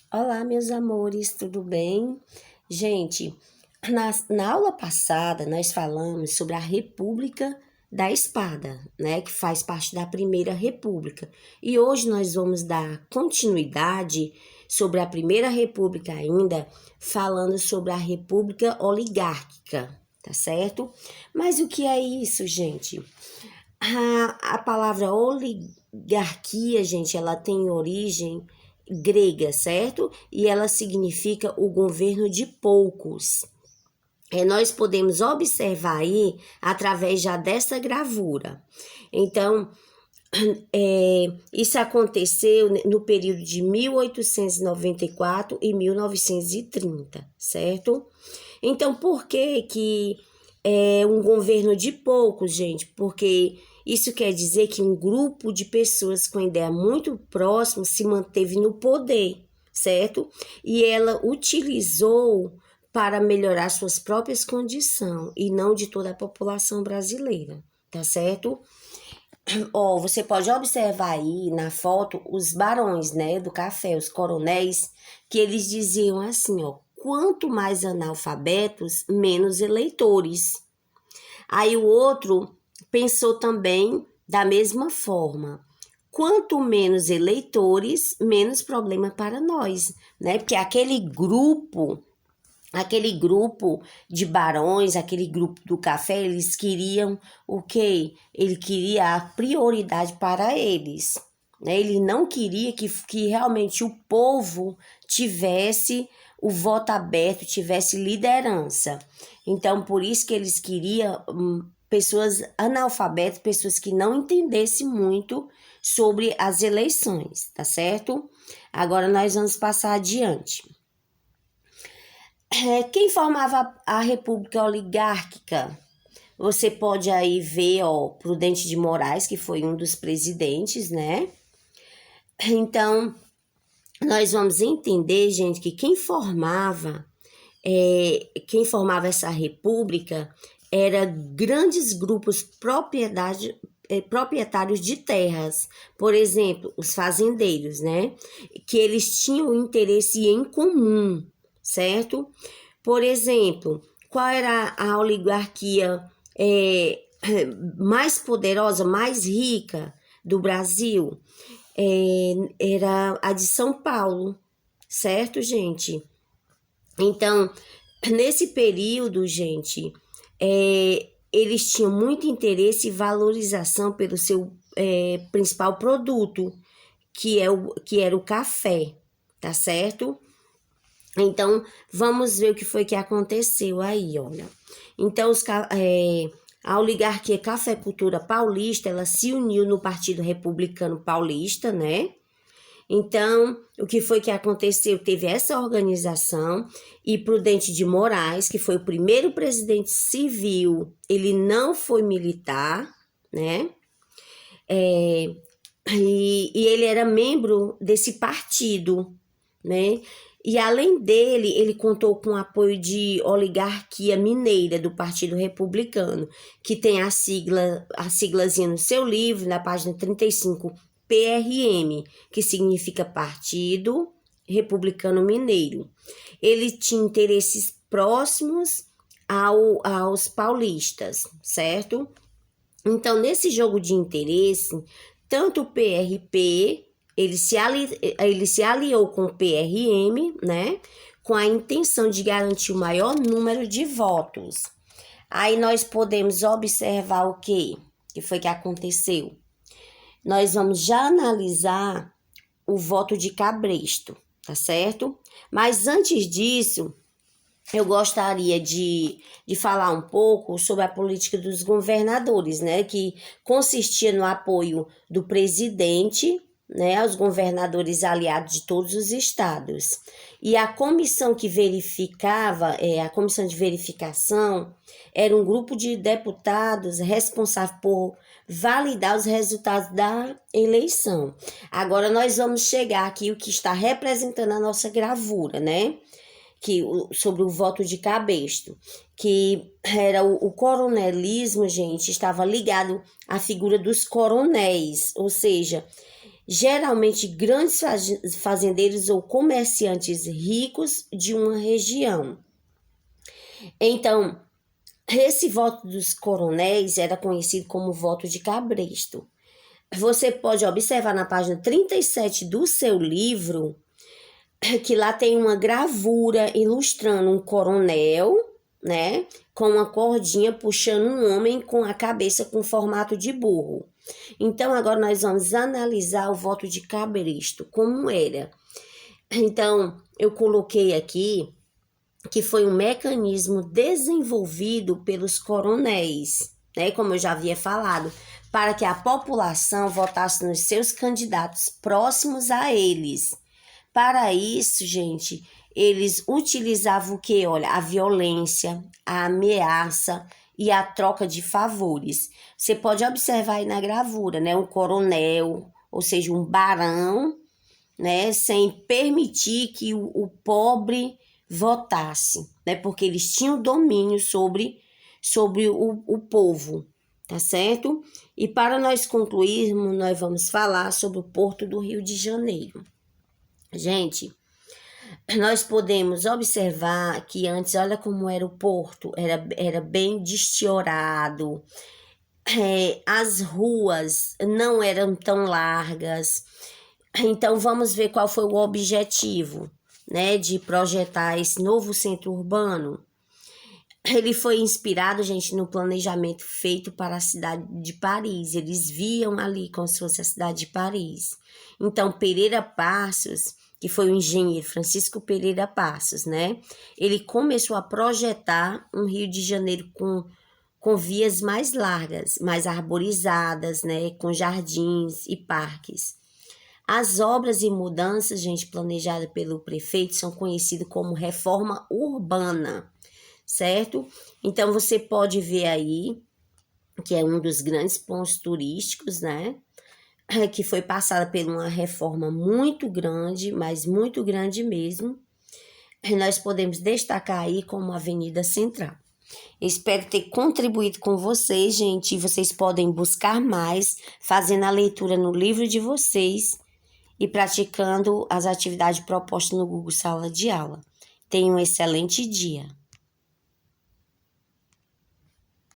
Olá, meus amores, tudo bem? Gente, na aula passada nós falamos sobre a República da Espada, né, que faz parte da Primeira República. E hoje nós vamos dar continuidade sobre a Primeira República ainda, falando sobre a República Oligárquica, tá certo? Mas o que é isso, gente? A palavra oligarquia, gente, ela tem origem grega, certo? E ela significa o governo de poucos. Nós podemos observar aí através já dessa gravura. Então, isso aconteceu no período de 1894 e 1930, certo? Então, por que é um governo de poucos, gente? Porque isso quer dizer que um grupo de pessoas com ideia muito próxima se manteve no poder, certo? E ela utilizou para melhorar suas próprias condições e não de toda a população brasileira, tá certo? Ó, você pode observar aí na foto os barões, né, do café, os coronéis, que eles diziam assim, ó, quanto mais analfabetos, menos eleitores. Aí o outro pensou também da mesma forma. Quanto menos eleitores, menos problema para nós, né? Porque aquele grupo de barões, aquele grupo do café, eles queriam o quê? Ele queria a prioridade para eles, né? Ele não queria que realmente o povo tivesse o voto aberto, tivesse liderança. Então, por isso que eles queriam pessoas analfabetas, pessoas que não entendessem muito sobre as eleições, tá certo? Agora nós vamos passar adiante. Quem formava a República Oligárquica? Você pode aí ver, ó, Prudente de Moraes, que foi um dos presidentes, né? Então, nós vamos entender, gente, que quem formava essa república era grandes grupos proprietários de terras, por exemplo, os fazendeiros, né? Que eles tinham interesse em comum, certo? Por exemplo, qual era a oligarquia mais poderosa, mais rica do Brasil? Era a de São Paulo, certo, gente? Então, nesse período, gente, eles tinham muito interesse e valorização pelo seu principal produto, que era o café, tá certo? Então, vamos ver o que foi que aconteceu aí, olha. Então, a oligarquia cafeicultura paulista, ela se uniu no Partido Republicano Paulista, né? Então, o que foi que aconteceu? Teve essa organização e Prudente de Moraes, que foi o primeiro presidente civil, ele não foi militar, né? E ele era membro desse partido, né? E além dele, ele contou com o apoio de oligarquia mineira do Partido Republicano, que tem a siglazinha no seu livro, na página 35, PRM, que significa Partido Republicano Mineiro. Ele tinha interesses próximos aos paulistas, certo? Então, nesse jogo de interesse, tanto o PRP, ele se aliou com o PRM, né? Com a intenção de garantir o maior número de votos. Aí nós podemos observar o quê? Que foi que aconteceu? Nós vamos já analisar o voto de Cabresto, tá certo? Mas antes disso, eu gostaria de falar um pouco sobre a política dos governadores, né? Que consistia no apoio do presidente, né, aos governadores aliados de todos os estados. E a comissão que verificava, a comissão de verificação, era um grupo de deputados responsável por validar os resultados da eleição. Agora nós vamos chegar aqui o que está representando a nossa gravura, né? Sobre o voto de Cabresto, que era o coronelismo, gente, estava ligado à figura dos coronéis, ou seja, geralmente grandes fazendeiros ou comerciantes ricos de uma região. Então, esse voto dos coronéis era conhecido como voto de cabresto. Você pode observar na página 37 do seu livro que lá tem uma gravura ilustrando um coronel, né, com uma cordinha puxando um homem com a cabeça com formato de burro. Então, agora nós vamos analisar o voto de cabresto, como era. Então, eu coloquei aqui que foi um mecanismo desenvolvido pelos coronéis, né, como eu já havia falado, para que a população votasse nos seus candidatos próximos a eles. Para isso, gente, eles utilizavam o quê? Olha, a violência, a ameaça e a troca de favores. Você pode observar aí na gravura, né? Um coronel, ou seja, um barão, né? Sem permitir que o pobre votasse, né? Porque eles tinham domínio sobre o povo, tá certo? E para nós concluirmos, nós vamos falar sobre o Porto do Rio de Janeiro. Gente, nós podemos observar que antes, olha como era o porto, era bem destiorado, as ruas não eram tão largas. Então, vamos ver qual foi o objetivo, né, de projetar esse novo centro urbano. Ele foi inspirado, gente, no planejamento feito para a cidade de Paris. Eles viam ali como se fosse a cidade de Paris. Então, Pereira Passos, que foi o engenheiro Francisco Pereira Passos, né? Ele começou a projetar um Rio de Janeiro com vias mais largas, mais arborizadas, né? Com jardins e parques. As obras e mudanças, gente, planejadas pelo prefeito são conhecidas como reforma urbana, certo? Então, você pode ver aí que é um dos grandes pontos turísticos, né? Que foi passada por uma reforma muito grande, mas muito grande mesmo. Nós podemos destacar aí como a Avenida Central. Espero ter contribuído com vocês, gente. E vocês podem buscar mais, fazendo a leitura no livro de vocês e praticando as atividades propostas no Google Sala de Aula. Tenham um excelente dia.